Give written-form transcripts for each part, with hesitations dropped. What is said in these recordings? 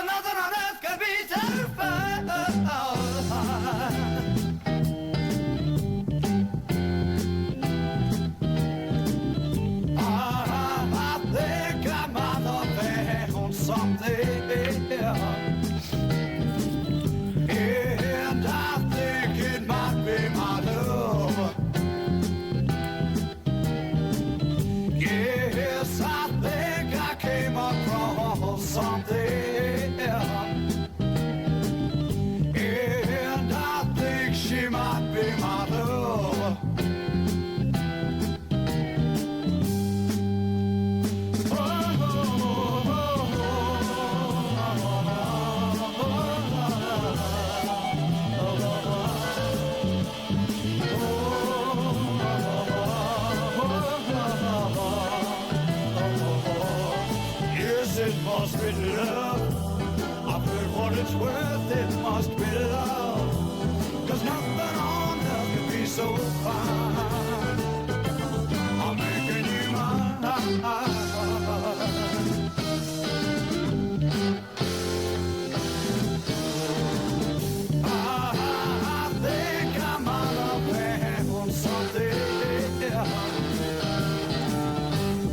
nothing on earth could be so fine. I think I might have found something, and I think it might be my love. Yes, I think I came across something, and I think she might be my love. Yes, it must be love. I've heard what it's worth, it must be love. 'Cause nothing on earth can be so fine. I'm making you mine. I think I might have found something.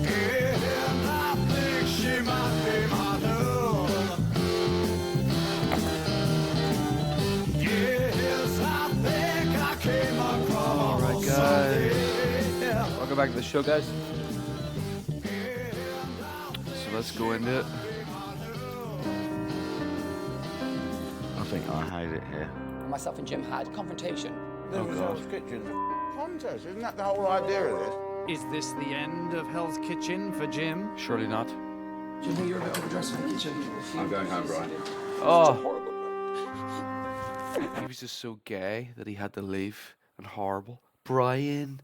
And I think she might be my love. Yes, I think I came across Alright, guys. something. Welcome back to the show, guys. So let's go into it. I think I hate it here. Myself and Jim had confrontation. Oh, God. Kitchen contest, isn't that the whole idea of this? Is this the end of Hell's Kitchen for Jim? Surely not. Do you think you're a bit overdressed for the kitchen? I'm going home, Brian. Oh, he was just so gay that he had to leave, and horrible. Brian.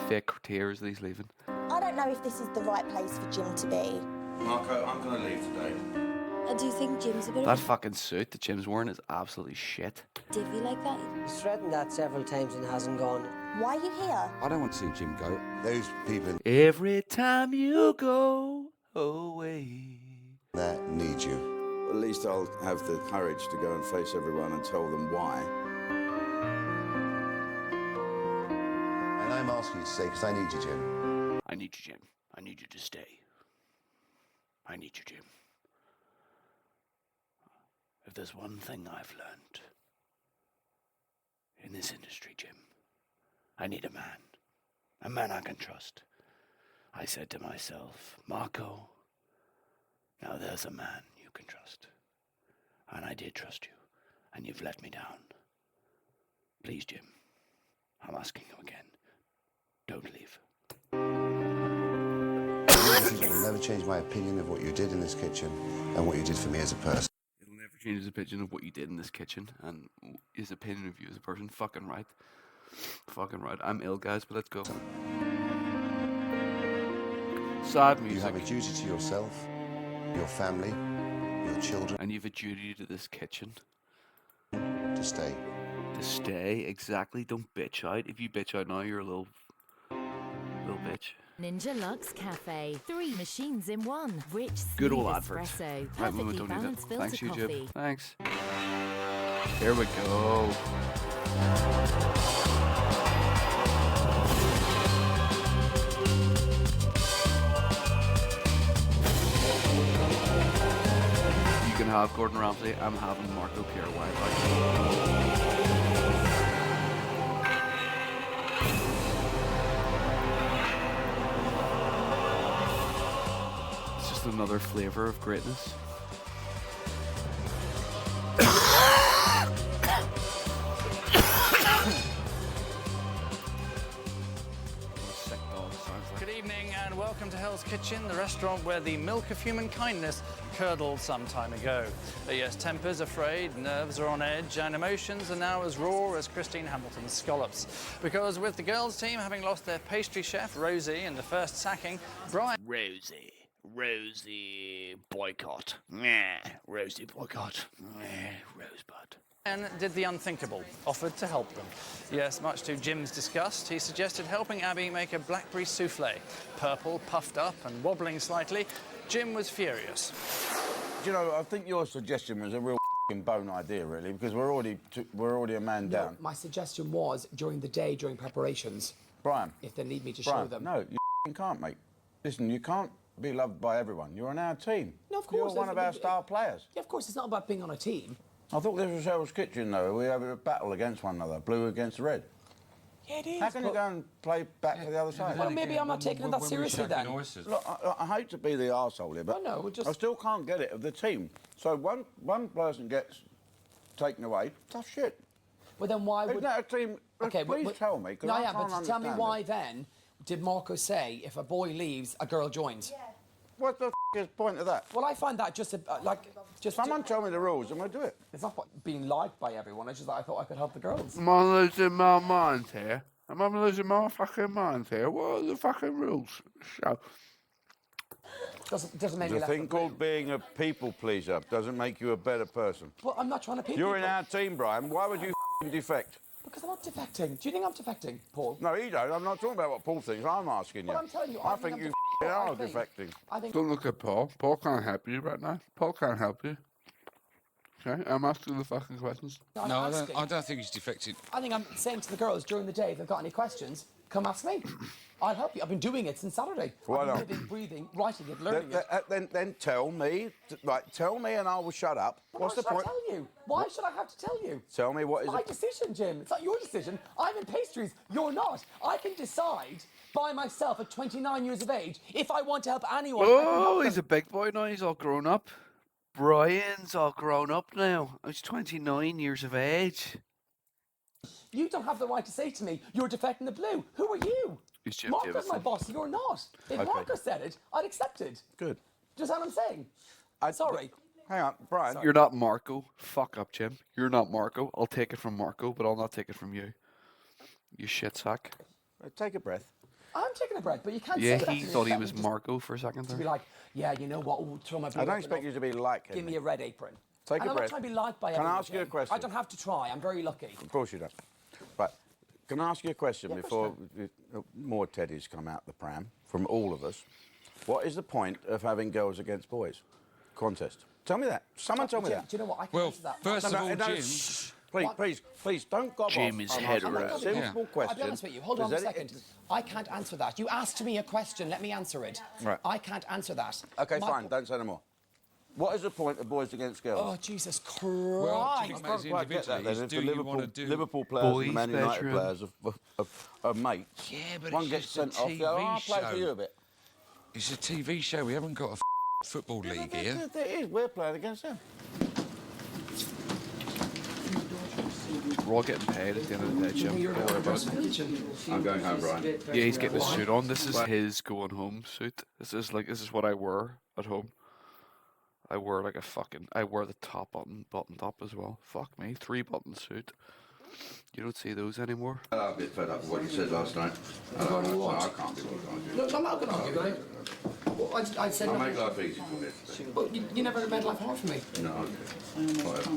Fake tears that he's leaving. I don't know if this is the right place for Jim to be. Marco, I'm going to leave today. I do think Jim's a bit That fucking suit that Jim's wearing is absolutely shit. divvy like that. He's threatened that several times and hasn't gone. Why are you here? I don't want to see Jim go. Those people Every time you go away. that need you. At least I'll have the courage to go and face everyone and tell them why. And I'm asking you to stay because I need you, Jim. I need you, Jim. I need you to stay. I need you, Jim. If there's one thing I've learned in this industry, Jim, I need a man I can trust. I said to myself, Marco, now there's a man you can trust. And I did trust you, and you've let me down. Please, Jim, I'm asking you again, don't leave. It'll never change my opinion of what you did in this kitchen and what you did for me as a person. It'll never change his opinion of what you did in this kitchen and his opinion of you as a person. Fucking right. Fucking right. I'm ill, guys, but let's go. Sad You music. have a duty to yourself, your family, your children And you've a duty to this kitchen. to stay. To stay, exactly. Don't bitch out. If you bitch out now, you're a little bitch. Ninja Luxe Cafe. 3 machines in one. Rich, Good smooth old advert. espresso. Right, we Perfectly don't need balanced it. Thanks, filter YouTube. coffee. Thanks. Here we go. You can have Gordon Ramsay. I'm having Marco Pierre White. It's just another flavor of greatness. Sick dog sounds like. Good evening and welcome to Hell's Kitchen, the restaurant where the milk of human kindness curdled some time ago. But yes, tempers are frayed, nerves are on edge, and emotions are now as raw as Christine Hamilton's scallops. Because with the girls' team having lost their pastry chef, Rosie, in the first sacking, Brian... Rosie boycott. Meh. Rosie boycott. Meh. Rosebud. And did the unthinkable, offered to help them. Yes, much to Jim's disgust, he suggested helping Abby make a blackberry souffle. Purple, puffed up and wobbling slightly, Jim was furious. you know, I think your suggestion was a real bone idea, really, because we're already a man down. My suggestion was during the day, during preparations, Brian. if they need me to Brian, show them. no, you can't, mate. Listen, you can't be loved by everyone. You're on our team. No, of course. You're one of our star players. Yeah, of course. It's not about being on a team. I thought this was Hell's Kitchen, though. We have a battle against one another, blue against red. Yeah, it is. How can you go and play back to the other side? Well, maybe I'm not taking it that seriously then. Look, I hate to be the arsehole here, but Oh, no, just... I still can't get it of the team. So one person gets taken away, tough shit. Well, then why Isn't would... that a team? Okay, please tell me, because no, I yeah, can't but tell me understand why it. then did Marco say if a boy leaves, a girl joins? Yeah. What the is the point of that? Well, I find that just Someone tell me the rules and we'll do it. It's not being liked by everyone. It's just that I thought I could help the girls. Am I losing my mind here? Am I losing my fucking mind here? What are the fucking rules? So, Doesn't make me There's a less thing of a blue. called being a people pleaser. Doesn't make you a better person. Well, I'm not trying to pick You're in people. our team, Brian. Why would you defect? Because I'm not defecting. Do you think I'm defecting, Paul? No, you don't. I'm not talking about what Paul thinks. I'm asking you. Well, I'm telling you, I I think think you I'm are I think- defecting. I think... don't look at Paul. Paul can't help you right now. Paul can't help you. Okay, I'm asking the fucking questions. I'm No, asking. I don't think he's defected. I think I'm saying to the girls during the day, if they've got any questions, come ask me. I'll help you. I've been doing it since Saturday. Why I've been not? living, breathing, writing it, learning it. Then tell me, tell me and I will shut up. What's the Why point? should I tell you? Why should I have to tell you? Tell me what It's is my it? decision, Jim. It's not your decision. I'm in pastries. You're not. I can decide by myself at 29 years of age if I want to help anyone. I can help Oh, them. he's a big boy now. He's all grown up. Brian's all grown up now. He's 29 years of age. You don't have the right to say to me, you're defecting the blue. Who are you? He's Jim Marco's Davidson. my boss. You're not. If Okay. Marco said it, I'd accept it. Good. Just what I'm saying. Sorry. Hang on, Brian. You're not Marco. Fuck up, Jim. You're not Marco. I'll take it from Marco, but I'll not take it from you. You shit sack. Take a breath. I'm taking a breath, but you can't Yeah, say that he to me. thought he That was would just- Marco for a second To be there. like, yeah, you know what? We'll throw my blue I don't apron expect off. you to be like him. Give me a red apron. Take and a I'm breath. not trying to be liked by Can I everyone. ask you a Jim. question? I don't have to try. I'm very lucky. Of course you don't. But can I ask you a question Yeah, of before course more teddies come out the pram from all of us? What is the point of having girls against boys contest? Tell me that. Someone tell me Jim, that. do you know what? I can Well, answer that. first of all, No, Jim... shh. Please, don't gob Jim off. is I'm asking hetero. a simple question. I'll be honest with you. Hold on Does a any- second. I can't answer that. You asked me a question. Let me answer it. Right. I can't answer that. Okay, My- fine. Don't say no more. What is the point of boys against girls? Oh, Jesus Christ. Well, I Jim, can't as quite get that. individually, Then is if do the you want to do... Liverpool players and Boys' the Man United bedroom. players are mates. Yeah, but One it's gets just a sent off. TV Go, I'll play for show. you a bit. It's a TV show. We haven't got a football league here. It is. We're playing against them. We're all getting paid at the end of the day, Jim. Don't worry about it. I'm going home, Brian. Yeah, he's getting his suit on. This is his going home suit. This is what I wear at home. I wear I wear the top buttoned up as well. Fuck me, 3-button suit. You don't see those anymore. I'm a bit fed up with what you said last night. I can't be bothered arguing. No, I'm not going to argue with you. Well, I said I'll nothing. make life easy for me. But you never made life hard for me. No, okay. Whatever.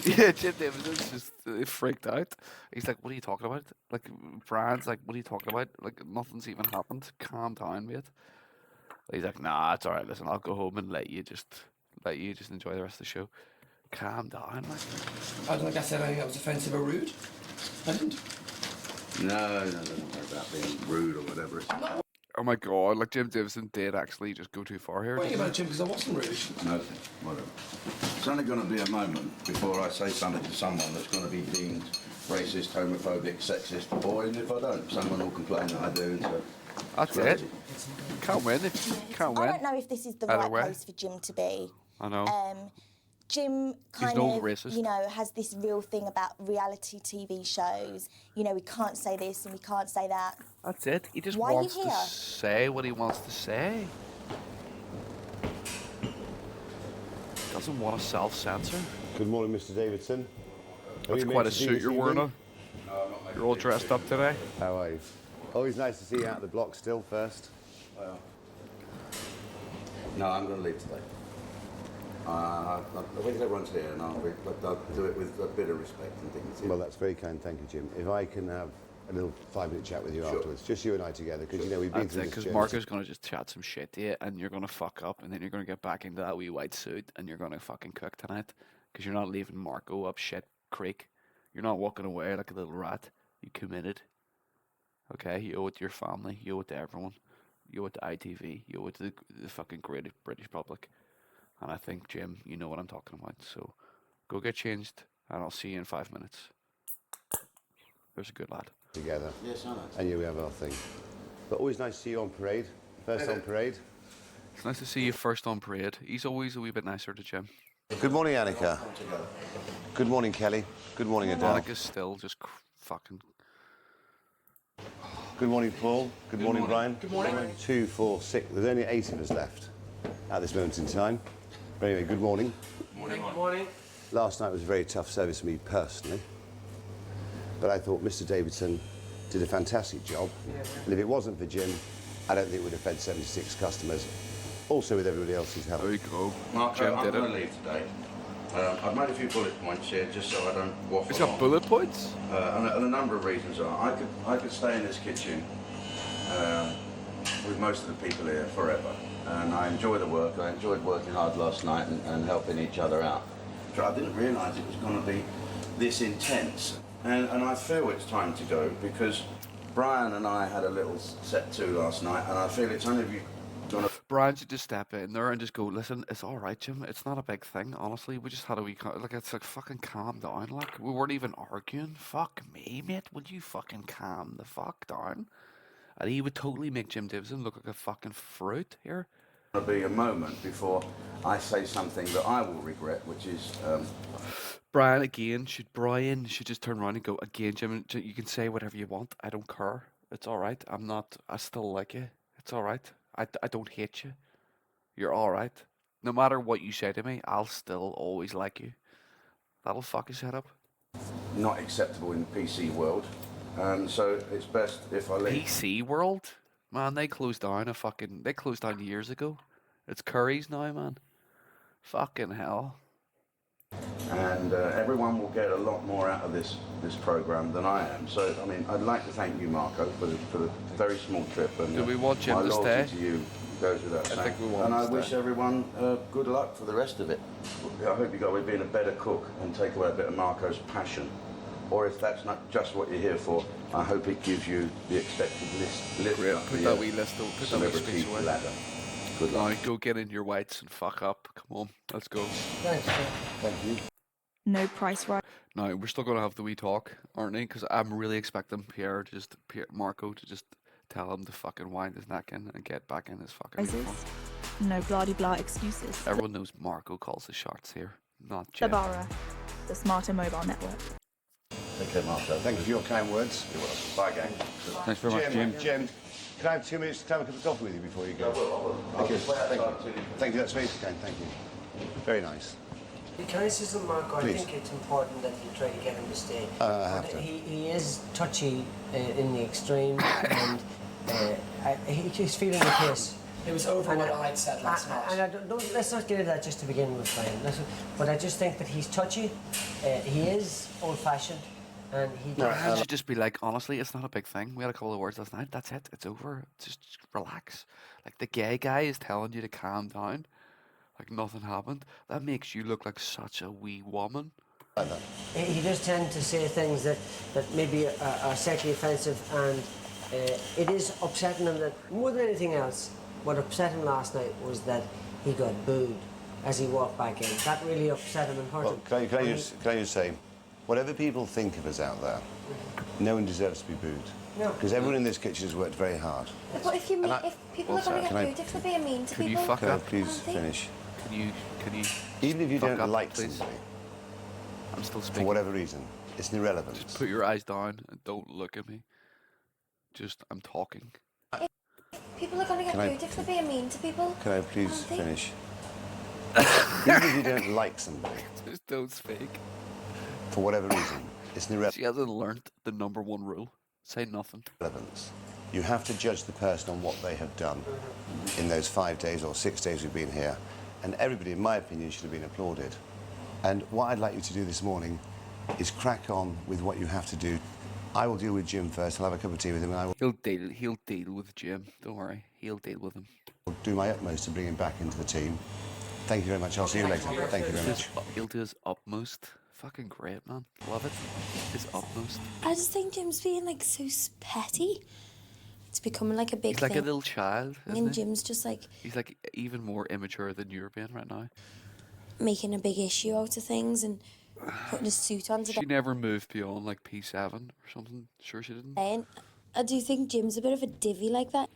Yeah, Jim Davidson's just freaked out. He's like, "What are you talking about?" Like, Brian's like, "What are you talking about? Like, nothing's even happened. Calm down, mate." He's like, "Nah, it's all right. Listen, I'll go home and let you just enjoy the rest of the show. Calm down, man." Like I said, I think that was offensive or rude. I didn't. No, don't worry about being rude or whatever. Oh my god, like Jim Davidson did actually just go too far here. I'm worrying about it, Jim, because I wasn't rude. No, whatever. It's only going to be a moment before I say something to someone that's going to be deemed racist, homophobic, sexist, or even if I don't, someone will complain that I do. So That's it. Can't win. Can't I win. don't know if this is the Either right way. place for Jim to be. I know. Jim kind an old of, racist. you know, has this real thing about reality TV shows. You know, we can't say this and we can't say that. That's it. He just Why are you wants to here? say what he wants to say. Doesn't want to self-censor. Good morning, Mr. Davidson. That's quite a suit you're wearing on. You're all dressed up today. How are you? Always nice to see you out of the block still first. Well, no, I'm going to leave today. I think everyone's here, and I'll do it with a bit of respect and dignity. Well, that's very kind, thank you, Jim. If I can have a little 5-minute chat with you afterwards, just you and I together, because you know we've been through this Because journey. Marco's going to just chat some shit to you, and you're going to fuck up, and then you're going to get back into that wee white suit, and you're going to fucking cook tonight, because you're not leaving Marco up shit creek. You're not walking away like a little rat. You committed. Okay, you owe it to your family. You owe it to everyone. You owe it to ITV. You owe it to the fucking great British public. And I think, Jim, you know what I'm talking about. So go get changed, and I'll see you in 5 minutes. There's a good lad. Together. Yes, I know. And here we have our thing. But always nice to see you on parade. First on parade. It's nice to see you first on parade. He's always a wee bit nicer to Jim. Good morning, Annika. Good morning, Kelly. Good morning, Adele. Monica's still just fucking... Good morning, Paul. Good morning, Brian. Good morning. 2, 4, 6. There's only 8 of us left at this moment in time. But anyway, good morning. Good morning. Last night was a very tough service for me personally. But I thought Mr. Davidson did a fantastic job. And if it wasn't for Jim, I don't think it would have fed 76 customers. Also with everybody else's help. There you go. Marco, Jim I'm did going it. to leave today. I've made a few bullet points here just so I don't waffle He's got on. bullet points? And a number of reasons are I could stay in this kitchen with most of the people here forever. And I enjoy the work. I enjoyed working hard last night and helping each other out. So I didn't realise it was going to be this intense. And I feel it's time to go because Brian and I had a little set to last night, and I feel it's only going to... Brian should just step in there and just go, listen, it's all right, Jim. It's not a big thing, honestly. We just had a wee... Like, it's like, fucking calm down. Like, we weren't even arguing. Fuck me, mate. Would you fucking calm the fuck down? And he would totally make Jim Davidson look like a fucking fruit here. be a moment before I say something that I will regret, which is... Brian should just turn around and go, again, Jim, you can say whatever you want. I don't care. It's all right. I still like you. It's all right. I don't hate you. You're all right. No matter what you say to me, I'll still always like you. That'll fuck his head up. Not acceptable in the PC world. So it's best if I leave. PC world? Man, they closed down years ago. It's Curry's now, man. Fucking hell. And everyone will get a lot more out of this program than I am. So, I mean, I'd like to thank you, Marco, for the very small trip. And Do we want Jim my to loyalty stay? to you goes without saying. I think we want and him I to wish stay. everyone good luck for the rest of it. I hope you go with being a better cook and take away a bit of Marco's passion. Or if that's not just what you're here for, I hope it gives you the expected lift Great. up Put the that wee list, put that wee celebrity speech away. ladder. Good luck. Now, go get in your whites and fuck up. Come on, let's go. Thanks, sir. Thank you. No price rise. Now, we're still going to have the wee talk, aren't we? Because I'm really expecting Marco to just tell him to fucking wind his neck in and get back in his fucking uniform. No blah-de-blah excuses. Everyone knows Marco calls the shots here, not The Jim. Borough, the smarter mobile network. Okay, Marco. Thank you for your kind words. You're welcome. Bye, gang. Thanks very much, Jim. Jim, can I have 2 minutes to have a cup of coffee with you before you go? I will. Thank you. I'll just wait Thank outside you. till you- Thank you. That's very kind. Thank you. Very nice. Can I say something, Marco? I Please. think it's important that you try to get him to stay. I have to. He is touchy in the extreme, and he's feeling the pace. It was over And what I said last night. And I don't, let's not get into that just to begin with, Brian. But I just think that he's touchy. He is old-fashioned, and he. Brian should just be like, honestly, it's not a big thing. We had a couple of words last night. That's it. It's over. Just relax. Like the gay guy is telling you to calm down. Like nothing happened. That makes you look like such a wee woman. He does tend to say things that maybe are sexually offensive, and it is upsetting him that, more than anything else, what upset him last night was that he got booed as he walked back in. That really upset him and hurt Well, him. can I just say, whatever people think of us out there, no one deserves to be booed. No. Because everyone in this kitchen has worked very hard. But if you And I- if people One are going to sec, get can I- booed, if they're being mean to Can you people, fuck Can I up? please Aren't they? finish? Can you Even if you fuck don't up, like please? somebody, I'm still for speaking. whatever reason, it's an irrelevance. Just put your eyes down and don't look at me. Just, I'm talking. people are going to get Can I- booed if they're being mean to people. Can I please Aren't they? finish? Even if you don't like somebody, Just don't speak. for whatever reason, it's an She hasn't learnt the #1 rule. Say nothing. irrelevance. You have to judge the person on what they have done in those 5 days or 6 days we've been here. And everybody, in my opinion, should have been applauded. And what I'd like you to do this morning is crack on with what you have to do I will deal with Jim first. I'll have a cup of tea with him, and I will He'll deal with Jim. Don't worry. He'll deal with him. do my utmost to bring him back into the team. Thank you very much. I'll see you later. Thank you very much. He'll do his utmost. Fucking great, man. Love it. His utmost. I just think Jim's being like so petty. It's becoming like a big He's like thing. a little child. And Isn't he? Jim's just like He's like even more immature than you're being right now. making a big issue out of things and putting his suit on She never moved beyond like P7 or something. Sure she didn't. today. I do think Jim's a bit of a divvy like that.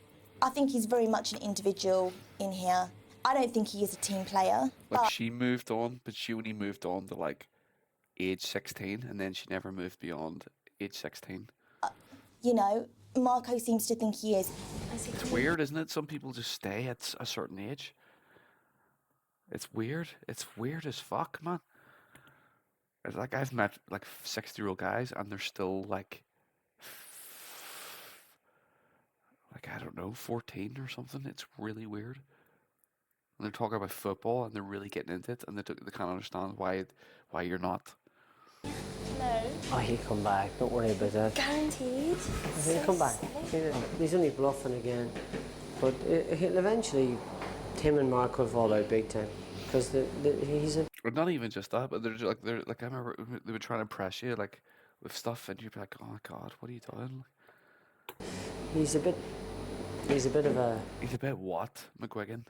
I think he's very much an individual in here. I don't think he is a team player. Like she moved on, but she only moved on to like age 16, and then she never moved beyond age 16. You know, Marco seems to think he is. It's weird, isn't it? Some people just stay at a certain age. It's weird. It's weird as fuck, man. It's like I've met like 60-year-old guys, and they're still like I don't know, 14 or something. It's really weird. And they're talking about football, and they're really getting into it, and they can't understand why you're not. No. Oh, he'll come back. Don't worry about that. Guaranteed. He'll come back. He's only bluffing again. But he'll eventually, him and Mark will fall out big time. Because he's a... But not even just that, but they're like I remember they were trying to impress you like with stuff, and you'd be like, oh my god, what are you doing? He's a bit of a... He's a bit what, McGuigan?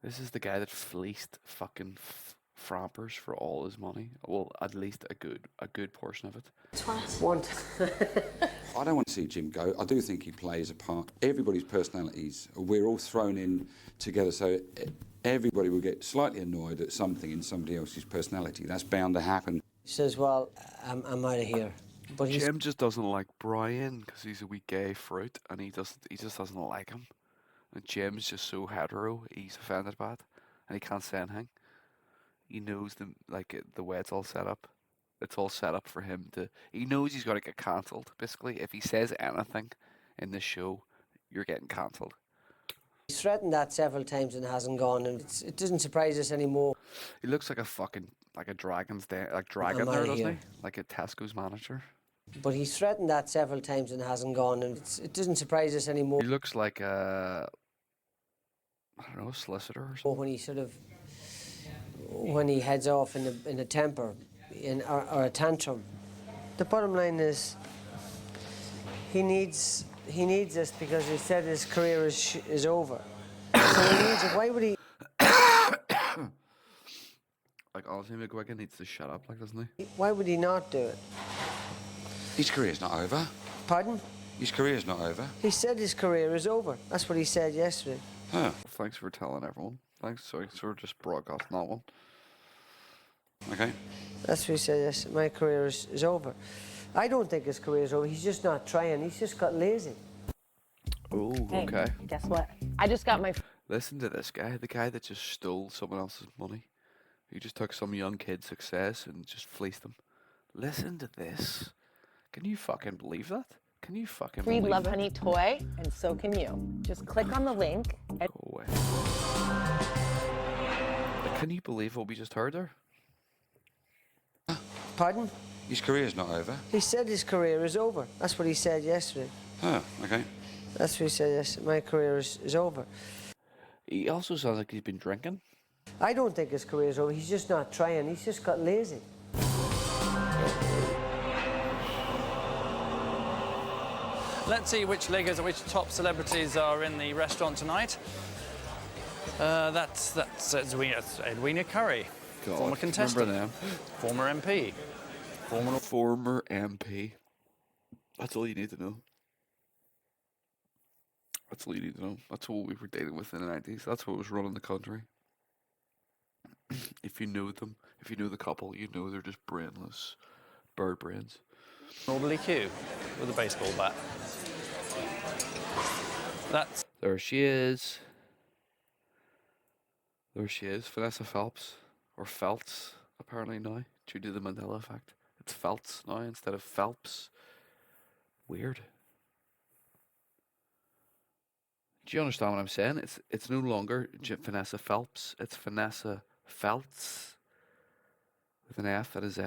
This is the guy that fleeced fucking Frampers for all his money. Well, at least a good portion of it. I don't want to see Jim go. I do think he plays a part. Everybody's personalities, we're all thrown in together, so everybody will get slightly annoyed at something in somebody else's personality. That's bound to happen. He says, well, I'm out of here. But Jim just doesn't like Brian because he's a wee gay fruit, and he just doesn't like him. And Jim's just so hetero, he's offended by it, and he can't say anything. He knows the way it's all set up. It's all set up for him to. He knows he's got to get cancelled. Basically, if he says anything in this show, you're getting cancelled. He's threatened that several times and hasn't gone, and it doesn't surprise us anymore. He looks like a dragon's dragon there, doesn't he? Like a Tesco's manager. But he's threatened that several times and hasn't gone, and it doesn't surprise us anymore. He looks like a solicitor or something. When he heads off in a temper, or a tantrum. The bottom line is, he needs this because he said his career is over. So he needs it. Why would he? Like honestly, McGuigan needs to shut up, like, doesn't he? Why would he not do it? His career's not over. Pardon? His career's not over. He said his career is over. That's what he said yesterday. Huh. Thanks for telling everyone. Thanks. Sorry, sort of just broadcasting that one. Okay. That's what he said yesterday. My career is over. I don't think his career is over. He's just not trying. He's just got lazy. Oh, Hey, okay. guess what? I just got my... Listen to this guy, the guy that just stole someone else's money. He just took some young kid's success and just fleeced them. Listen to this. Can you fucking believe that? Can you fucking free believe Love that? Honey toy, and so can you. Just click on the link and... Go away. Can you believe what we just heard there? Pardon? His career's not over. He said his career is over. That's what he said yesterday. Huh, okay. That's what he said yesterday. My career is over. He also sounds like he's been drinking. I don't think his career is over. He's just not trying. He's just got lazy. Let's see which top celebrities are in the restaurant tonight. That's Edwina Currie, God, former contestant, remember them? former MP, Former MP. That's all you need to know. That's all you need to know. That's what we were dealing with in the 90s. That's what was running the country. If you know them, if you know the couple, you know they're just brainless bird brains. Orderly Q with a baseball bat. There she is. There she is, Vanessa Phelps, or Feltz, apparently now, due to the Mandela effect. It's Feltz now instead of Phelps. Weird. Do you understand what I'm saying? It's no longer Vanessa Phelps, it's Vanessa Feltz with an F and a Z.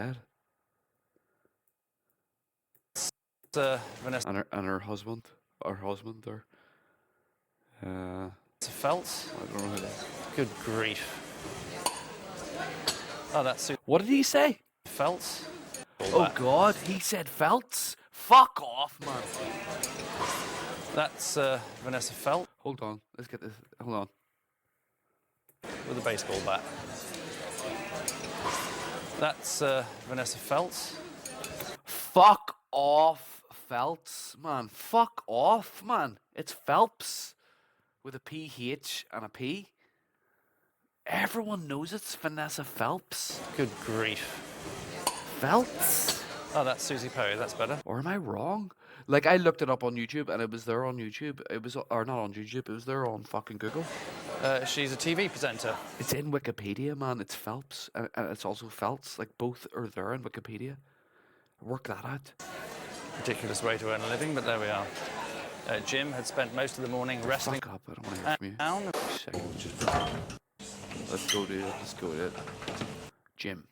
Vanessa And her husband. Her husband, or... Feltz. I don't know who that is. Good grief. Oh, that's What did he say? Feltz. Oh God, he said Feltz. Fuck off, man. That's Vanessa Feltz. Hold on, let's get this. Hold on. With a baseball bat. That's Vanessa Feltz. Fuck off, Feltz, man. Fuck off, man. It's Phelps with a PH and a P. Everyone knows it's Vanessa Phelps. Good grief. Phelps? Oh, that's Susie Poe. That's better. Or am I wrong? Like, I looked it up on YouTube and it was there on YouTube. It was, or not on YouTube, it was there on fucking Google. She's a TV presenter. It's in Wikipedia, man. It's Phelps. And it's also Feltz. Like, both are there in Wikipedia. Work that out. Ridiculous way to earn a living, but there we are. Jim had spent most of the morning wrestling. Fuck up, I don't want to hear from you. Down. Let's go do it. Let's go do it. Jim,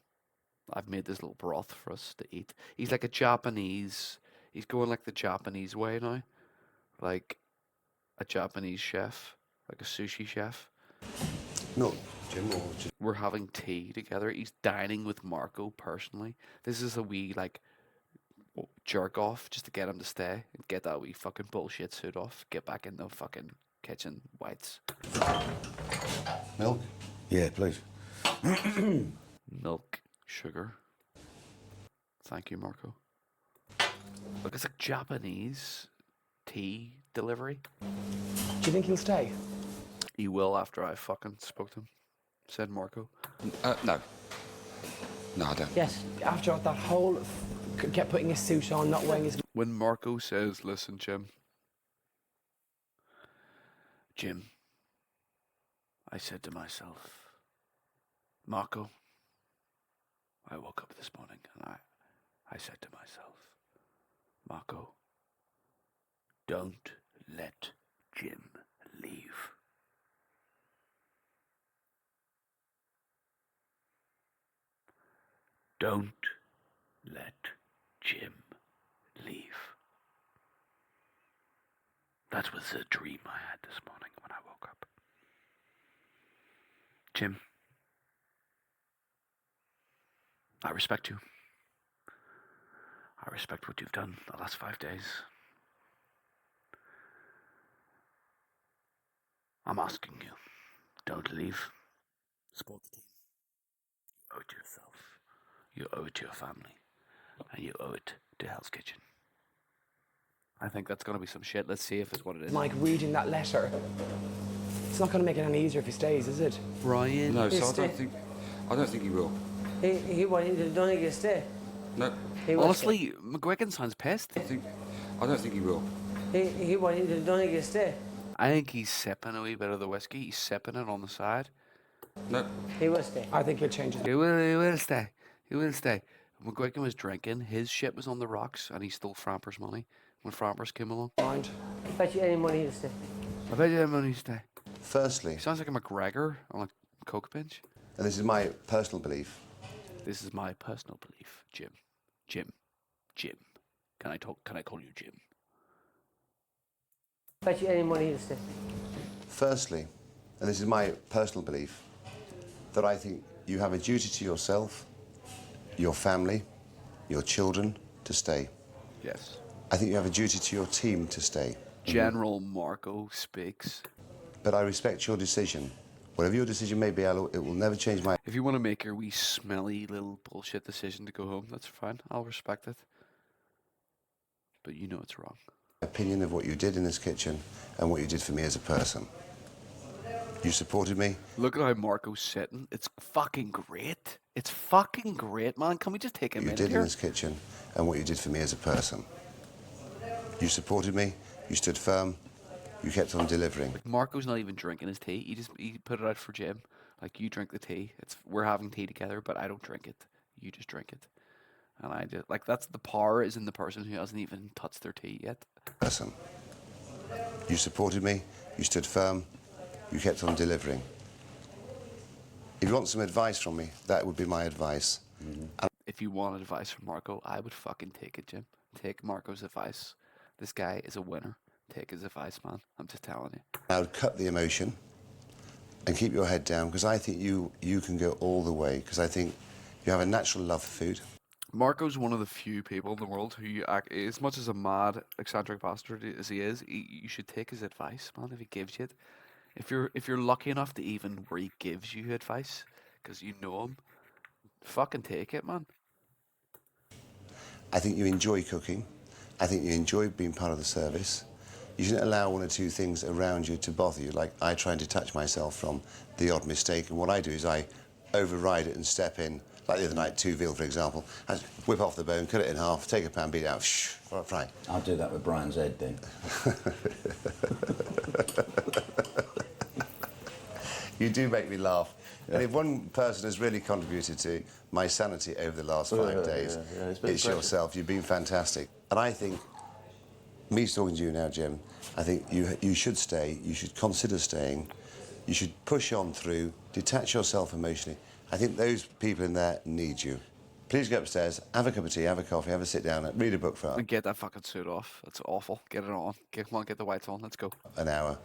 I've made this little broth for us to eat. He's like a Japanese. He's going like the Japanese way now, like a Japanese chef, like a sushi chef. No, Jim. We're having tea together. He's dining with Marco personally. This is a wee like jerk off just to get him to stay and get that wee fucking bullshit suit off. Get back in the fucking kitchen whites. Milk? Yeah, please. Milk, sugar. Thank you, Marco. Look, it's like Japanese tea delivery. Do you think he'll stay? He will after I fucking spoke to him, said Marco. No. No, I don't. Yes. After that whole kept putting his suit on, not wearing his. When Marco says, listen, Jim, I said to myself, Marco, I woke up this morning and I said to myself, Marco, don't let Jim leave. Don't let Jim leave. That was a dream I had this morning when I woke up. Jim, I respect you. I respect what you've done the last 5 days. I'm asking you, don't leave. Support the team. You owe it to yourself. You owe it to your family. And you owe it to Hell's Kitchen. I think that's going to be some shit. Let's see if it's what it is. Like reading that letter. It's not going to make it any easier if he stays, is it? Brian. No, so I don't think he will. He don't think he'll stay. No. Honestly, McGuigan sounds pissed. I don't think he will. He don't think he'll stay. I think he's sipping a wee bit of the whiskey. He's sipping it on the side. No. He will stay. I think he'll change it. He will stay. He will stay. McGuigan was drinking. His shit was on the rocks, and he stole Framper's money when Frampers came along. I bet you any money he'll stay. I bet you any money he'll stay. Firstly, Sounds like a McGregor on a coke bench. and this is my personal belief, This is my personal belief, Jim. Jim. Can I call you Jim? I bet you any money he'll stay. firstly, and this is my personal belief, that I think you have a duty to yourself, your family, your children to stay. Yes. I think you have a duty to your team to stay. General Marco speaks. But I respect your decision. Whatever your decision may be, it will never change my If you want to make your wee smelly little bullshit decision to go home, that's fine. I'll respect it. But you know it's wrong. opinion of what you did in this kitchen and what you did for me as a person. You supported me. Look at how Marco's sitting. It's fucking great. It's fucking great, man. Can we just take a You minute did here? in this kitchen and what you did for me as a person. You supported me. You stood firm. You kept on delivering. Like Marco's not even drinking his tea. He put it out for Jim. Like, you drink the tea. We're having tea together, but I don't drink it. You just drink it. And I just, like, that's the power is in the person who hasn't even touched their tea yet. Person. You supported me. You stood firm. You kept on delivering. If you want some advice from me, that would be my advice. If you want advice from Marco, I would fucking take it, Jim. take Marco's advice. This guy is a winner. Take his advice, man. I'm just telling you. I would cut the emotion and keep your head down, because I think you can go all the way, because I think you have a natural love for food. Marco's one of the few people in the world who, as much as a mad, eccentric bastard as he is, you should take his advice, man, if he gives you it. If you're lucky enough to even where he gives you advice, because you know him, fucking take it, man. I think you enjoy cooking. I think you enjoy being part of the service. You shouldn't allow one or two things around you to bother you, like I try and detach myself from the odd mistake, and what I do is I override it and step in. Like the other night, two veal, for example. I whip off the bone, cut it in half, take a pan, beat it out, fry. I'll do that with Brian's head then. You do make me laugh. Yeah. And if one person has really contributed to my sanity over the last 5 days, it's yourself. You've been fantastic. And I think, me talking to you now, Jim, I think you should stay, you should consider staying, you should push on through, detach yourself emotionally. I think those people in there need you. Please go upstairs, have a cup of tea, have a coffee, have a sit down, read a book for And get that fucking suit off. That's awful. Get it on. Come on, get the whites on. Let's go. an hour.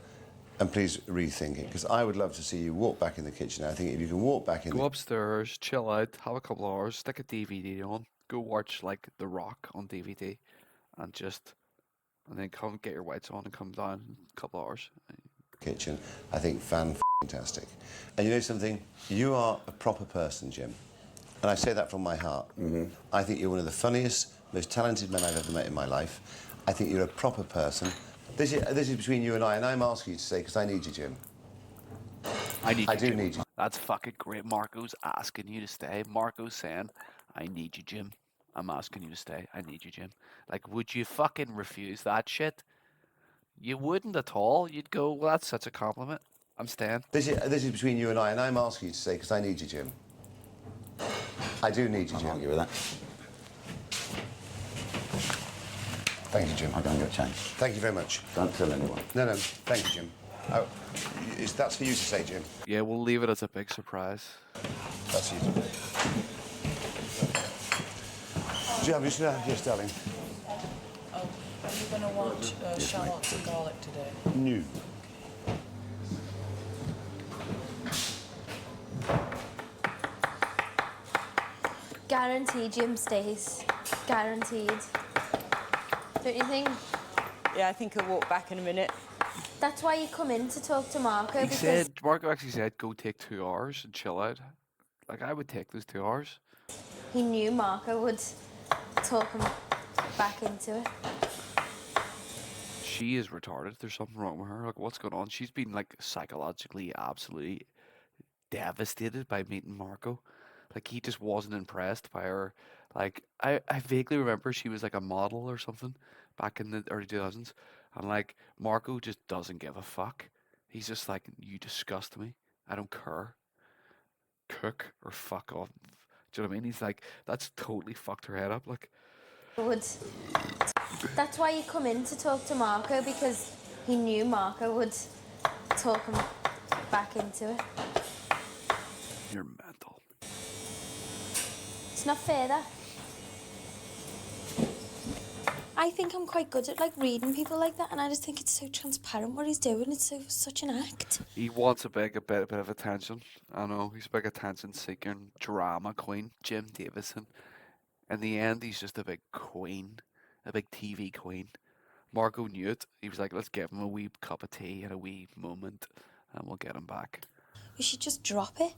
And please rethink it, because I would love to see you walk back in the kitchen. I think if you can walk back in Go upstairs, chill out, have a couple of hours, stick a DVD on, go watch like The Rock on DVD, and then come get your whites on and come down in a couple of hours. kitchen, I think fantastic. And you know something? You are a proper person, Jim. And I say that from my heart. I think you're one of the funniest, most talented men I've ever met in my life. I think you're a proper person. This is between you and I'm asking you to stay because I need you, Jim. I do Jim. Need you. That's fucking great. Marco's asking you to stay. Marco's saying, I need you, Jim. I'm asking you to stay. I need you, Jim. Like, would you fucking refuse that shit? You wouldn't at all. You'd go, well, that's such a compliment. I'm staying. This is between you and I'm asking you to stay because I need you, Jim. I do need you, Jim. I'll argue with that. Thank you, Jim. I'll go and get changed. Thank you very much. Don't tell anyone. No, thank you, Jim. Oh, that's for you to say, Jim. Yeah, we'll leave it as a big surprise. That's you. Jim, yes, darling. Are you going to want shallots and garlic today? No. Guaranteed Jim stays. Guaranteed. Don't you think? Yeah, I think he'll walk back in a minute. That's why you come in to talk to Marco, Marco actually said, go take 2 hours and chill out. Like, I would take those 2 hours. he knew Marco would talk him back into it. She is retarded. There's something wrong with her. Like, what's going on? She's been, like, psychologically absolutely devastated by meeting Marco. Like, he just wasn't impressed by her. Like, I vaguely remember she was, like, a model or something back in the early 2000s. And, like, Marco just doesn't give a fuck. He's just like, you disgust me. I don't care. Cook or fuck off. Do you know what I mean? He's like, that's totally fucked her head up. Like, That's why you come in to talk to Marco, because he knew Marco would talk him back into it. you're mental. It's not fair, that. I think I'm quite good at like reading people like that, and I just think it's so transparent what he's doing. It's such an act. He wants a bit of attention. I know, he's a big attention-seeking drama queen, Jim Davidson. In the end, he's just a big queen, a big TV queen. Marco knew it. He was like, let's give him a wee cup of tea and a wee moment, and we'll get him back. We should just drop it.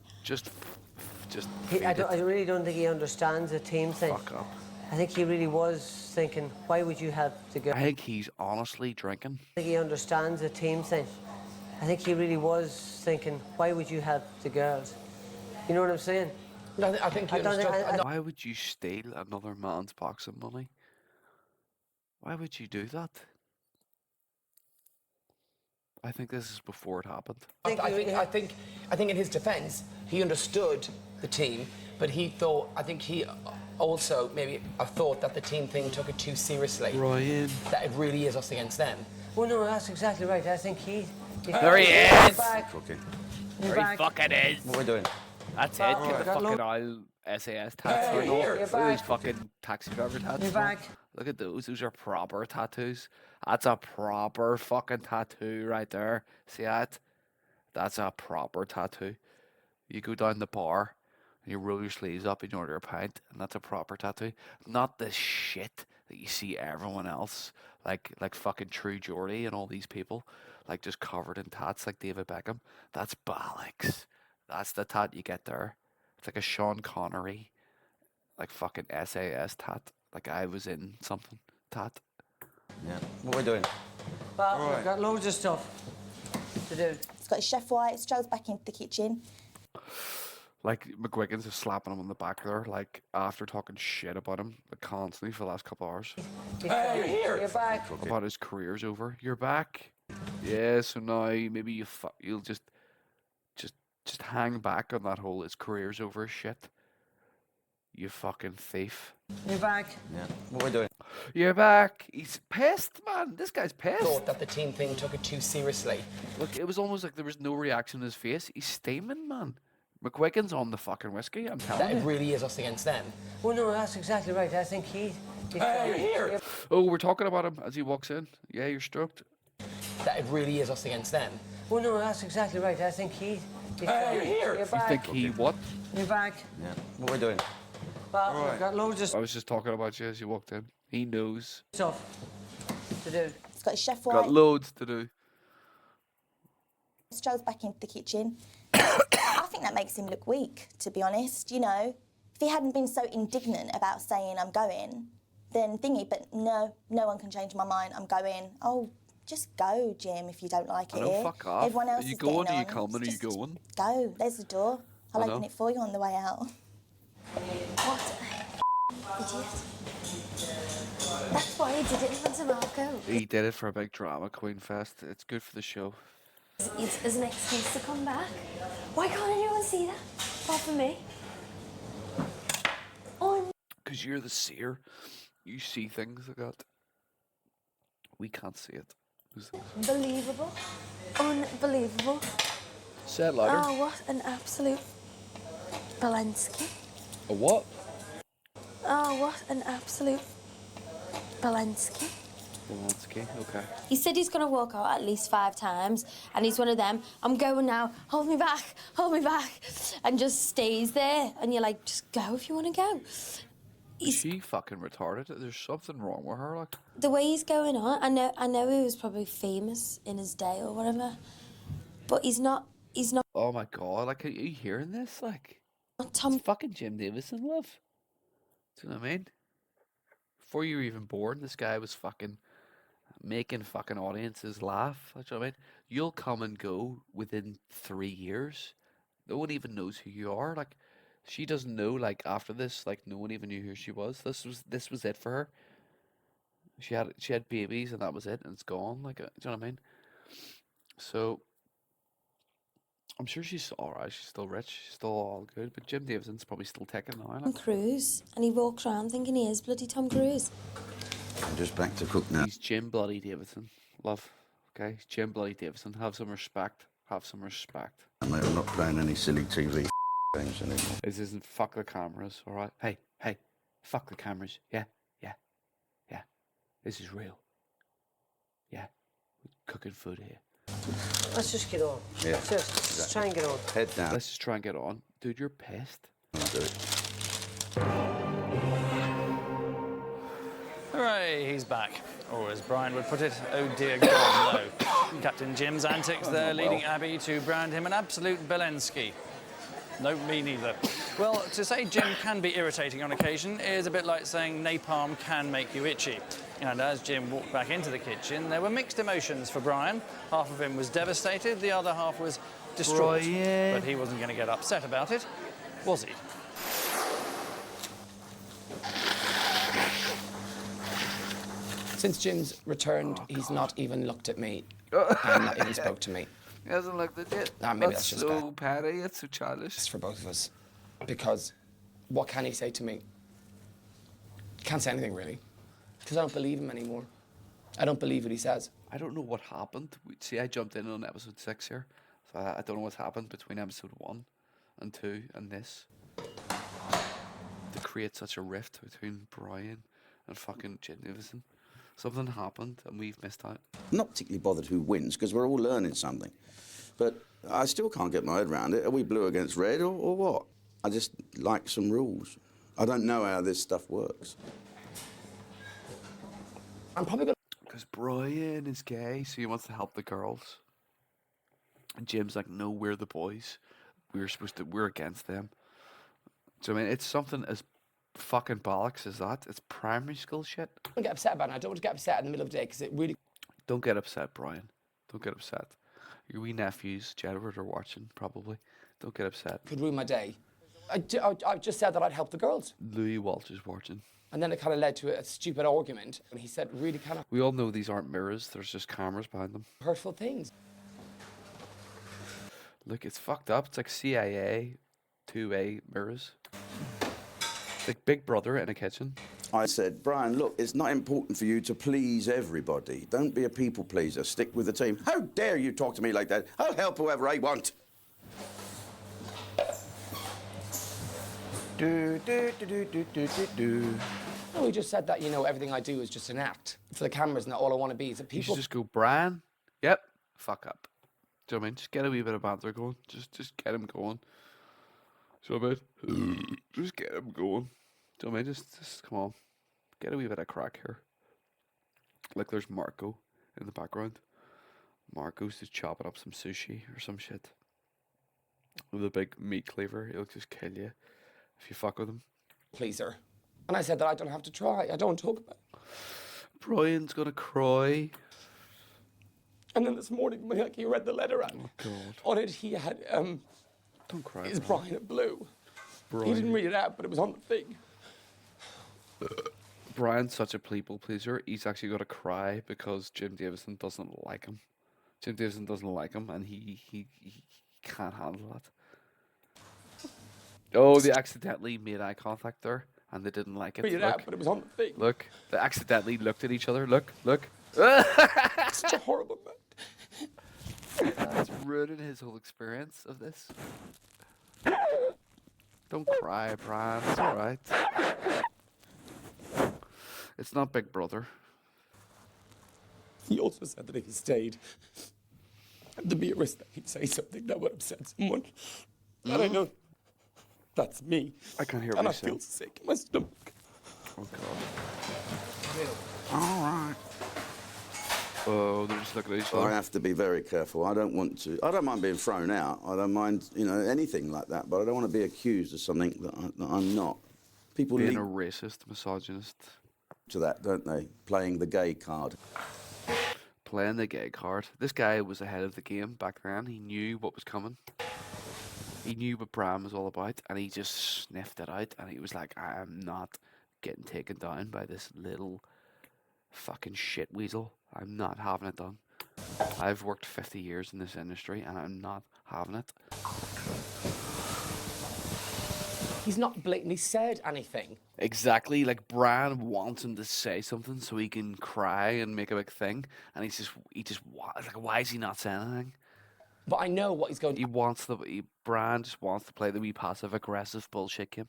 I really don't think he understands the team thing. Fuck up. I think he really was thinking, why would you help the girl? I think he's honestly drinking. I think he understands the team thing. I think he really was thinking, why would you help the girls? You know what I'm saying? No, I think he understood. Why would you steal another man's boxing money? Why would you do that? I think this is before it happened. I think in his defence, he understood the team, but he also maybe thought that the team thing took it too seriously. Ryan. That it really is us against them. Well, no, that's exactly right. I think he... There he is! Cooking. There he fucking is! What are we doing? That's it. Get the fucking oil SAS taxi. You're All back. these fucking taxi driver taxi. You're back. Look at those. Those are proper tattoos. That's a proper fucking tattoo right there. See that? That's a proper tattoo. You go down the bar and you roll your sleeves up and you order a pint, and that's a proper tattoo. Not the shit that you see everyone else, like fucking True Geordie and all these people, like just covered in tats like David Beckham. That's bollocks. That's the tat you get there. It's like a Sean Connery, like fucking SAS tat. Like I was in something tat. Yeah. What are we doing? Well, we've got loads of stuff to do. He's got his chef white. Strolls back into the kitchen. Like McGuigan's just slapping him on the back there, like after talking shit about him like, constantly for the last couple of hours. Hey, you're here. You're back. About his career's over. You're back. Yeah. So now maybe you'll just hang back on that whole his career's over shit. You fucking thief. You're back. Yeah. What are we doing? You're back. He's pissed, man. This guy's pissed. Thought that the team thing took it too seriously. Look, it was almost like there was no reaction in his face. He's steaming, man. McGuigan's on the fucking whiskey, I'm telling That you. it really is us against them. Well, no, that's exactly right. I think he... Hey, you're here. Oh, we're talking about him as he walks in. Yeah, you're stoked. That it really is us against them. Well, no, that's exactly right. I think he... Hey, you're here. You're You back. think he what? You're back. Yeah. What are we doing? Well, we've got loads of I was just talking about you as you walked in. He knows. stuff to do. He's got his chef white. Got loads to do. Strolls back into the kitchen. I think that makes him look weak, to be honest. You know, if he hadn't been so indignant about saying I'm going, then thingy. But no one can change my mind. I'm going. Oh, just go, Jim, if you don't like it. I know, here. fuck off. Everyone else Are you is going? getting Are you on. coming? Are you Just going? Go. There's the door. I'll I open know. it for you on the way out. What a idiot. That's why he did it in front of Marco. He did it for a big drama Queen Fest. It's good for the show. It's as an excuse to come back. Why can't anyone see that? Apart from me. Oh, Because you're the seer. You see things like that. We can't see it. unbelievable. Unbelievable. Say it louder. Oh, what an absolute Balensky. A what? Oh, what an absolute Balensky. Polanski, okay. He said he's going to walk out at least 5 times, and he's one of them, I'm going now, hold me back, and just stays there. And you're like, just go if you want to go. Is she fucking retarded? There's something wrong with her, like. The way he's going on, I know he was probably famous in his day or whatever, but he's not. Oh my god, like, are you hearing this? Like, Tom. It's fucking Jim Davison, love. Do you know what I mean? Before you were even born, this guy was fucking making fucking audiences laugh. Do you know what I mean? You'll come and go within 3 years. No one even knows who you are. Like, she doesn't know. Like, after this, like, no one even knew who she was. This was it for her. She had babies and that was it, and it's gone. Like, do you know what I mean? So, I'm sure she's all right. She's still rich. She's still all good. But Jim Davison's probably still taking now. Tom Cruise, and he walks around thinking he is bloody Tom Cruise. I'm just back to cook now. He's Jim Bloody Davison, love. Okay, he's Jim Bloody Davison. Have some respect. Have some respect. And I'm not playing any silly TV games anymore. This isn't fuck the cameras, all right? Hey, fuck the cameras. Yeah. This is real. Yeah, we're cooking food here. Let's just get on. Yeah. Just try and get on. Head down. Let's just try and get on. Dude, you're pissed. I'll do it. Hooray, he's back. Or as Brian would put it, oh dear God, no. Captain Jim's antics there leading Abby to brand him an absolute Belensky. No, me neither. Well, to say Jim can be irritating on occasion is a bit like saying napalm can make you itchy. And as Jim walked back into the kitchen, there were mixed emotions for Brian. Half of him was devastated, the other half was distraught. Brian. But he wasn't going to get upset about it, was he? Since Jim's returned, he's not even looked at me and not even spoke to me. He hasn't looked at it. Maybe that's just so petty. It's so childish. It's for both of us. Because what can he say to me? Can't say anything, really. Because I don't believe him anymore. I don't believe what he says. I don't know what happened. See, I jumped in on episode 6 here, so I don't know what's happened between episode 1 and 2 and this to create such a rift between Brian and fucking Jim Davison. Something happened and we've missed out. I'm not particularly bothered who wins because we're all learning something. But I still can't get my head around it. Are we blue against red or what? I just like some rules. I don't know how this stuff works. I'm probably going to... Because Brian is gay, so he wants to help the girls. And Jim's like, no, we're the boys. We're against them. So, I mean, it's something as fucking bollocks as that. It's primary school shit. I don't get upset about it. I don't want to get upset in the middle of the day because it really... Don't get upset, Brian. Don't get upset. Your wee nephews, Jedward, are watching, probably. Don't get upset. Could ruin my day. I just said that I'd help the girls. Louis Walsh is watching. And then it kind of led to a stupid argument. And he said really kind of We all know these aren't mirrors. There's just cameras behind them. hurtful things. Look, it's fucked up. It's like CIA 2A mirrors. It's like Big Brother in a kitchen. I said, Brian, look, it's not important for you to please everybody. Don't be a people pleaser. Stick with the team. How dare you talk to me like that? I'll help whoever I want. No, he just said that, you know, everything I do is just an act for the cameras and that all I want to be is that You people... should just go, Brian. Yep. Fuck up. Do you know what I mean? Just get a wee bit of banter going. Just get him going. Do you know what I mean? Just get him going. Do you know what I mean? Just come on. Get a wee bit of crack here. Like there's Marco in the background. Marco's just chopping up some sushi or some shit. With a big meat cleaver. He'll just kill you if you fuck with him. Pleaser. And I said that I don't have to try. I don't talk about it. Brian's gonna cry. And then this morning, when he read the letter out, on it he had, Don't cry. is Brian at blue. Brian. He didn't read it out, but it was on the thing. Brian's such a people pleaser. He's actually got to cry because Jim Davison doesn't like him. Jim Davison doesn't like him, and he can't handle that. Oh, they accidentally made eye contact there, and they didn't like it. Read it out, but it was on the thing. Look, they accidentally looked at each other. Look. Such a horrible man. It's ruining his whole experience of this. Don't cry, Brian. It's all right. It's not Big Brother. He also said that if he stayed, there'd be a risk that he'd say something that would upset someone. And I know that's me. I can't hear and what I you feel sick in my stomach. Oh, God. All right. Oh, they're just looking at each other. I have to be very careful. I don't mind being thrown out. I don't mind, anything like that. But I don't want to be accused of something that I'm not. People Being leap a racist, misogynist. to that, don't they? Playing the gay card. Playing the gay card. This guy was ahead of the game back then. He knew what was coming. He knew what Brian was all about, and he just sniffed it out. And he was like, I am not getting taken down by this little fucking shit weasel. I'm not having it done. I've worked 50 years in this industry, and I'm not having it. He's not blatantly said anything. Exactly, like Brian wants him to say something so he can cry and make a big thing, and why is he not saying anything? But I know what he's going to... Brian just wants to play the wee passive-aggressive bullshit game.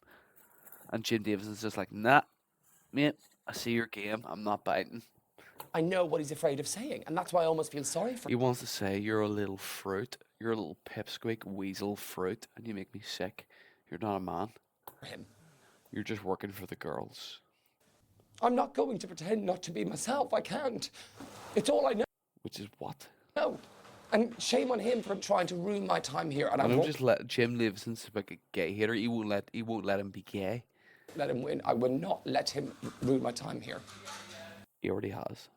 And Jim Davison's just like, nah, mate, I see your game, I'm not biting. I know what he's afraid of saying, and that's why I almost feel sorry for him. He wants to say, you're a little fruit, you're a little pipsqueak weasel fruit, and you make me sick. You're not a man. Him. You're just working for the girls. I'm not going to pretend not to be myself. I can't. It's all I know. Which is what? No. And shame on him for trying to ruin my time here. And I don't won't just let Jim Davison's like a gay hater. He won't let him be gay. let him win. I will not let him ruin my time here. He already has.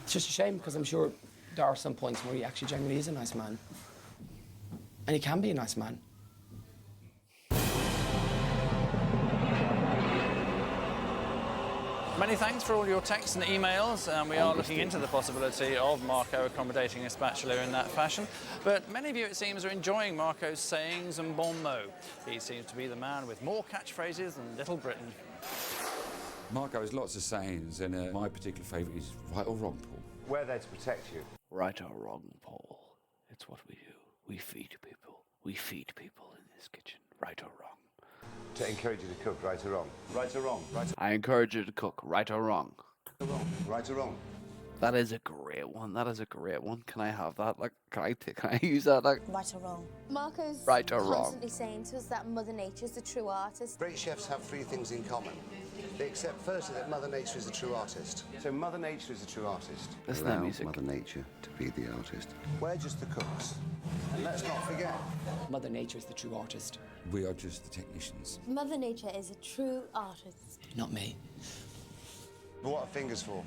It's just a shame because I'm sure there are some points where he actually genuinely is a nice man. And he can be a nice man. Many thanks for all your texts and emails. We are looking into the possibility of Marco accommodating a spatula in that fashion. But many of you, it seems, are enjoying Marco's sayings and bon mots. He seems to be the man with more catchphrases than Little Britain. Marco has lots of sayings, and my particular favourite is right or wrong, Paul. We're there to protect you. Right or wrong, Paul. It's what we do. We feed people. We feed people in this kitchen. Right or wrong. to encourage you to cook, right or wrong? Right or wrong? Right I encourage you to cook, right or wrong. or wrong? Right or wrong? That is a great one. That is a great one. Can I have that? Like, can I use that? Like, Right or wrong? Marco's Right or wrong? constantly saying to us that Mother Nature's the true artist. Great chefs have three things in common. They accept firstly that Mother Nature is the true artist. So Mother Nature is the true artist. Listen to that Allow music. Mother Nature to be the artist. We're just the cooks. And let's not forget, Mother Nature is the true artist, We are just the technicians. Mother Nature is a true artist. not me. but what are fingers for?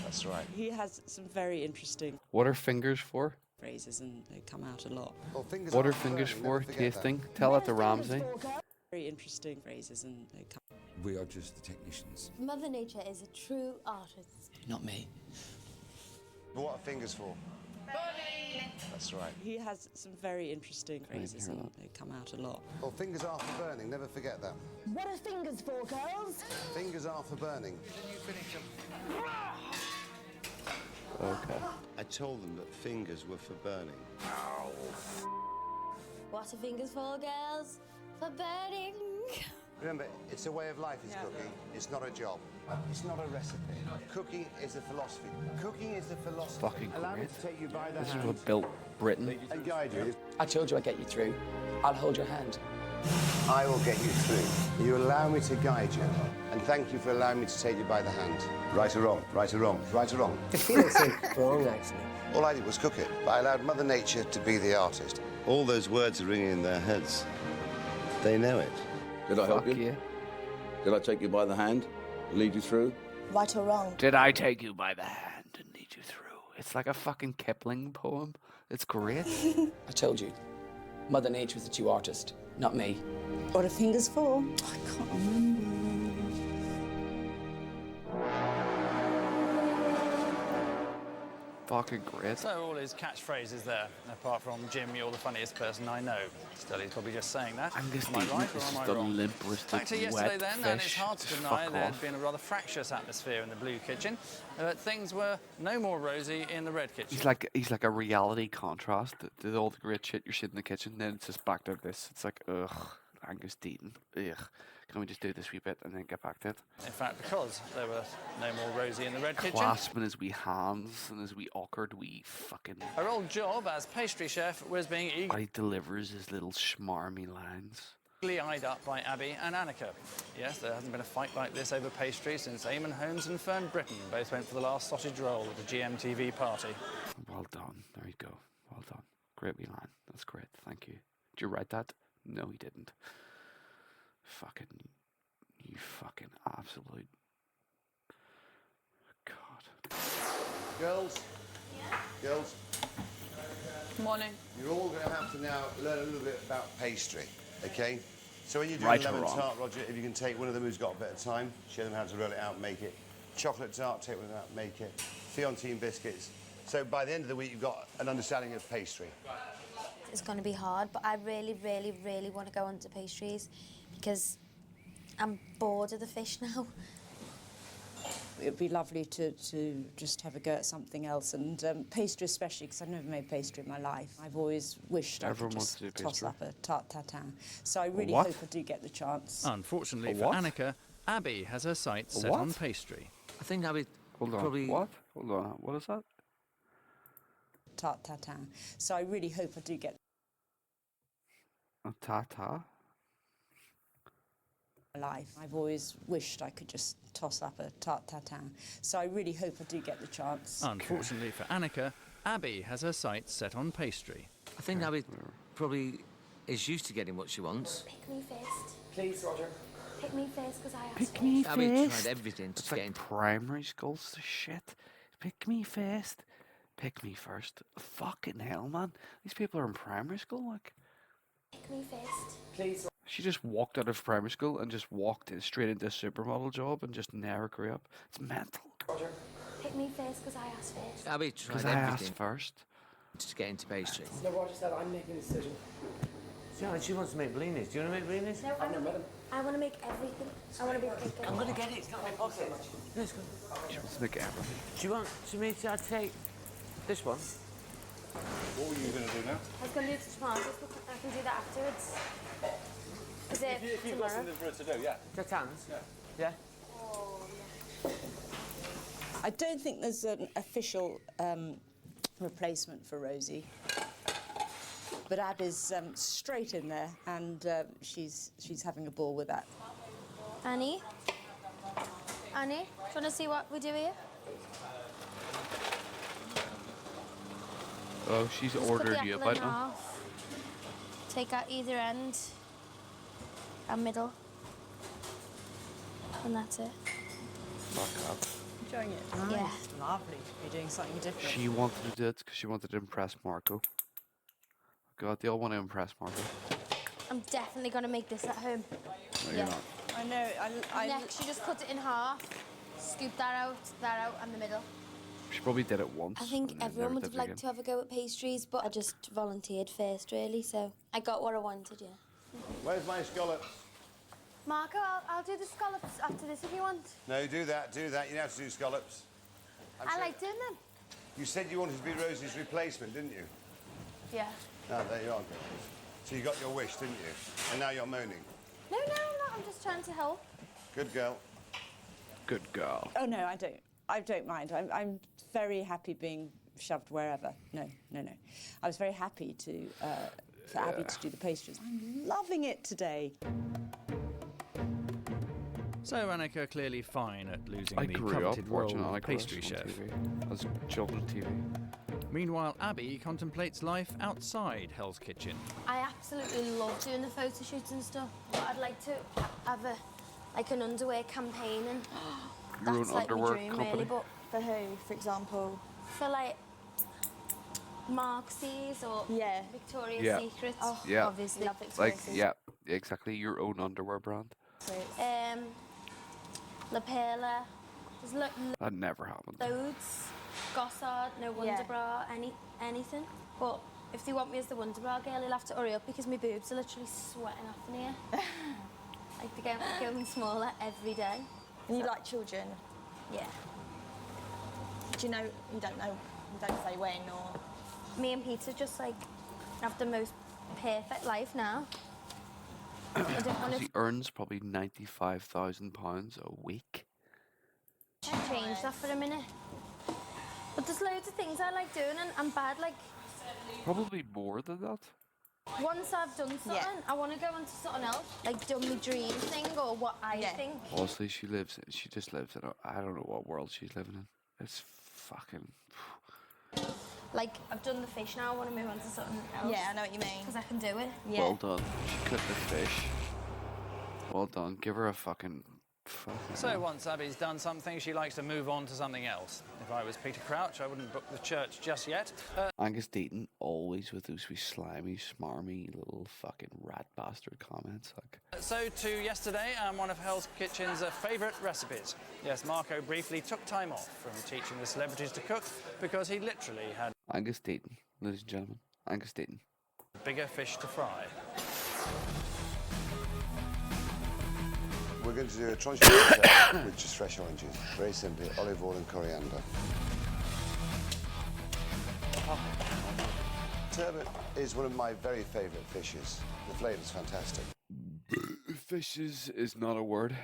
That's right. He has some very interesting What are fingers for? phrases and they come out a lot. Well, fingers What are aren't fingers burning, for? never forget that. Tasting? Tell that to Ramsey. Very interesting phrases and they come. We are just the technicians. Mother Nature is a true artist. Not me. But what are fingers for? That's right. He has some very interesting phrases hear and that. they come out a lot. Well, fingers are for burning, never forget that. What are fingers for, girls? Fingers are for burning. Okay. I told them that fingers were for burning. What are fingers for, girls? For burning. Remember, it's a way of life, is cooking. It's not a job. It's not a recipe. Cooking is a philosophy. Cooking is the philosophy. Fucking Allow me great. to take you by the This is hand what built Britain. and guide you. I told you I'd get you through. I'll hold your hand. I will get you through. You allow me to guide you. And thank you for allowing me to take you by the hand. Right or wrong? Right or wrong? Right or wrong? I feel it's wrong, actually. All I did was cook it, but I allowed Mother Nature to be the artist. All those words are ringing in their heads. They know it. Did I help Fuck you? yeah. Did I take you by the hand? Lead you through? Right or wrong? Did I take you by the hand and lead you through? It's like a fucking Kipling poem. It's great. I told you. Mother Nature is the true artist, not me. What are fingers for? I can't remember. Fucking great. So all his catchphrases there, apart from Jim, you're the funniest person I know. Still, he's probably just saying that. Angus Am I Deaton right or is am I the wrong? limp-wristed Back to yesterday wet then, and it's fish. hard to Just deny fuck there had off. been a rather fractious atmosphere in the blue kitchen, but things were no more rosy in the red kitchen. He's like a reality contrast to all the great shit you're seeing in the kitchen. Then it's just back to this. It's like, ugh, Angus Deaton. Ugh. Can we just do this wee bit and then get back to it? In fact, because there were no more rosy in the red kitchen, Clasping his wee hands and his wee awkward wee fucking. her old job as pastry chef was being He delivers his little schmarmy lines. eagerly eyed up by Abby and Annika. Yes, there hasn't been a fight like this over pastry since Eamon Holmes and Fern Britton both went for the last sausage roll at the GMTV party. Well done. There you go. Well done. Great wee line. That's great. Thank you. Did you write that? No, he didn't. You fucking absolute. God. Girls? Girls? Morning. You're all going to have to now learn a little bit about pastry, okay? So when you do Right a or lemon wrong? tart, Roger, if you can take one of them who's got a bit of time, show them how to roll it out and make it. Chocolate tart, take one of them out and make it. Fiontine biscuits. So by the end of the week, you've got an understanding of pastry. It's going to be hard, but I really, really, really want to go on to pastries because I'm bored of the fish now. It'd be lovely to just have a go at something else, and pastry especially, because I've never made pastry in my life. I've always wished I Everyone could wants just to do toss pastry. up a tarte tatin. So I really what? hope I do get the chance. Unfortunately A for what? Annika, Abby has her sights set what? on pastry. I think Abby Hold on. probably. What? Hold on. What is that? Tarte tatin. So I really hope I do get A ta-ta? my life. I've always wished I could just toss up a tarte tatin. So I really hope I do get the chance. Unfortunately for Annika, Abby has her sights set on pastry. I think Abby probably is used to getting what she wants. Pick me first. Please, Roger. Pick me first because I asked Pick first. me Abby first. tried everything to It's get like in. primary school's the shit. Pick me first. Pick me first. Fucking hell, man. These people are in primary school, like. Pick me first. Please. She just walked out of primary school and just walked straight into a supermodel job and just never grew up. It's mental. Roger. Pick me first because I asked first. Abby Because tried I asked everything first. to get into pastry. No, Roger said I'm making a decision. Yeah, she wants to make blinis. Do you want to make blinis? No, I've never met him. I want to make everything. I want to be picky. I'm going to get it. It's not in my pocket. Let's go. She wants to make everything. Do you want me to take this one? What were you going to do now? I was going to do the tomatoes, but I can do that afterwards. Is it If you've got something for us to do, yeah. Shake hands? Yeah. Yeah? I don't think there's an official replacement for Rosie. But Ab is straight in there, and she's having a ball with that. Annie? Annie, do you want to see what we do here? Oh, she's Just ordered cut the you apple in about now. half. Take out either end and middle. And that's it. Fuck up. Enjoying it? Yeah. It's lovely to be doing something different. She wanted to do it because she wanted to impress Marco. God, they all want to impress Marco. I'm definitely going to make this at home. No, you're not. I know. Next, you just cut it in half, scoop that out, and the middle. She probably did it once. I think and then everyone never would did have it liked again. to have a go at pastries, but I just volunteered first, really, so I got what I wanted, yeah. Where's my scallops? Marco, I'll do the scallops after this if you want. No, do that. You don't have to do scallops. I like doing them. You said you wanted to be Rosie's replacement, didn't you? Yeah. No, there you are, girl. So you got your wish, didn't you? And now you're moaning. No, I'm not. I'm just trying to help. Good girl. Good girl. Oh no, I don't. I don't mind. I'm very happy being shoved wherever. No. I was very happy to for Abby to do the pastries. I'm loving it today. So Annika clearly fine at losing I the grew up coveted role watching of Annika pastry Rush on chef. TV. As children's TV. Meanwhile, Abby contemplates life outside Hell's Kitchen. I absolutely love doing the photo shoots and stuff, but I'd like to have an underwear campaign, and Your that's own like my underwear dream, company? really. But for who, for example? For like Marxies or Victoria's Yeah. Secret. Yeah. Obviously. Love Like, Victoria's yeah, exactly. Your own underwear brand. La Perla. There's That never happened. loads. Gossard, no Wonder Bra, anything. But if they want me as the Wonder Bra girl, he'll have to hurry up because my boobs are literally sweating off in here. Like they're getting smaller every day. And you like children? Yeah. Do you know? You don't know. You don't say when or. Me and Peter just like have the most perfect life now. I don't want He to earns probably £95,000 a week. change that for a minute. But there's loads of things I like doing, and I'm bad. Like Probably more than that. once I've done something, I want to go on to something else. Like done my dream thing or what I think. Honestly, she just lives in I don't know what world she's living in. It's fucking... Like I've done the fish now. I want to move on to something else. Yeah, I know what you mean. Because I can do it. Well done. She cooked the fish. Well done. Give her a fucking... So once Abby's done something, she likes to move on to something else. If I was Peter Crouch, I wouldn't book the church just yet. Angus Deaton always with those wee slimy, smarmy little fucking rat bastard comments. Like, So to yesterday and one of Hell's Kitchen's favourite recipes. Yes, Marco briefly took time off from teaching the celebrities to cook because he literally had Angus Deaton, ladies and gentlemen. Angus Deaton. bigger fish to fry. We're going to do a tranche of with just fresh oranges. Very simply, olive oil and coriander. Turbot is one of my very favourite fishes. The flavour's fantastic. Fishes is not a word.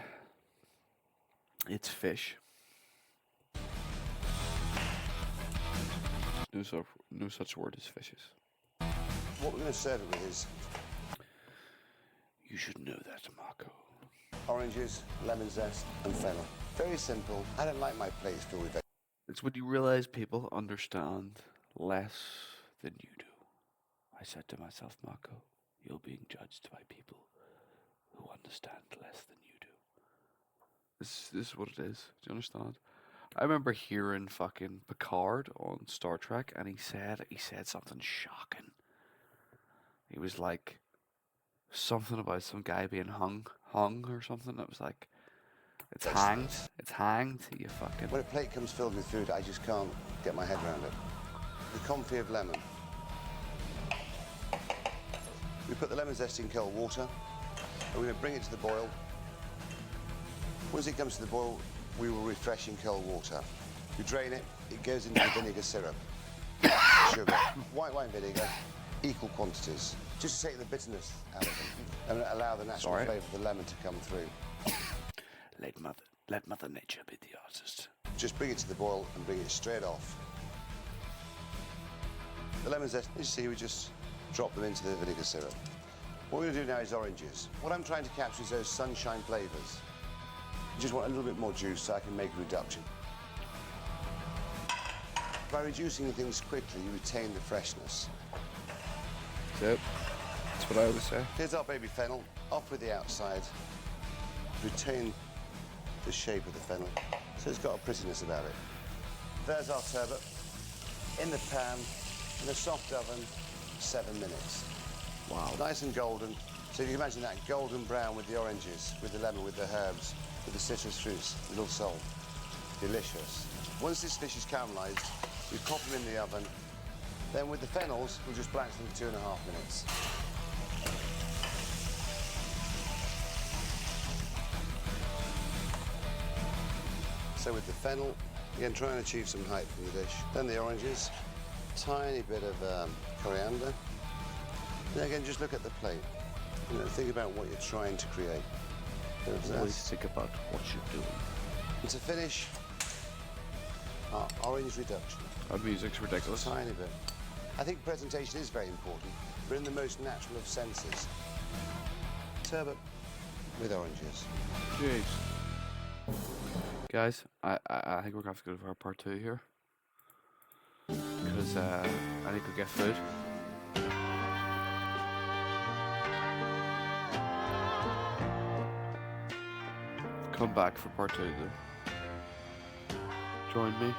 It's fish. No such word as fishes. What we're going to serve it with is You should know that, Marco. oranges, lemon zest, and fennel. Very simple. I don't like my plates filled with vegetables. It's when you realize people understand less than you do. I said to myself, Marco, you're being judged by people who understand less than you do. This is what it is. Do you understand? I remember hearing fucking Picard on Star Trek, and he said something shocking. He was like something about some guy being hung or something. It was like, it's hanged, you fucking... When a plate comes filled with food, I just can't get my head around it. The confit of lemon. We put the lemon zest in cold water, and we're going to bring it to the boil. Once it comes to the boil, we will refresh in cold water. We drain it, it goes into the vinegar syrup. Sugar, white wine vinegar, equal quantities, just to take the bitterness out of them and allow the natural Sorry. flavour of the lemon to come through. Let Mother Nature be the artist. Just bring it to the boil and bring it straight off. The lemon zest, as you see, we just drop them into the vinegar syrup. What we're going to do now is oranges. What I'm trying to capture is those sunshine flavours. You just want a little bit more juice so I can make a reduction. By reducing things quickly, you retain the freshness. Yep, that's what I always say. Here's our baby fennel, off with the outside. Retain the shape of the fennel, so it's got a prettiness about it. There's our turbot, in the pan, in a soft oven, 7 minutes. Wow. Nice and golden. So you can imagine that golden brown with the oranges, with the lemon, with the herbs, with the citrus fruits, little salt. Delicious. Once this fish is caramelised, we pop them in the oven. Then with the fennels, we'll just blanch them for 2.5 minutes. So with the fennel, again, try and achieve some height from the dish. Then the oranges, tiny bit of coriander. And again, just look at the plate. You know, think about what you're trying to create. Always think about what you're doing. And to finish, our orange reduction. Our music's ridiculous. A tiny bit. I think presentation is very important, but in the most natural of senses. Turbot with oranges. Jeez. Guys, I think we're going to have to go for our part 2 here. Because I need to get food. Come back for part 2 though. Join me.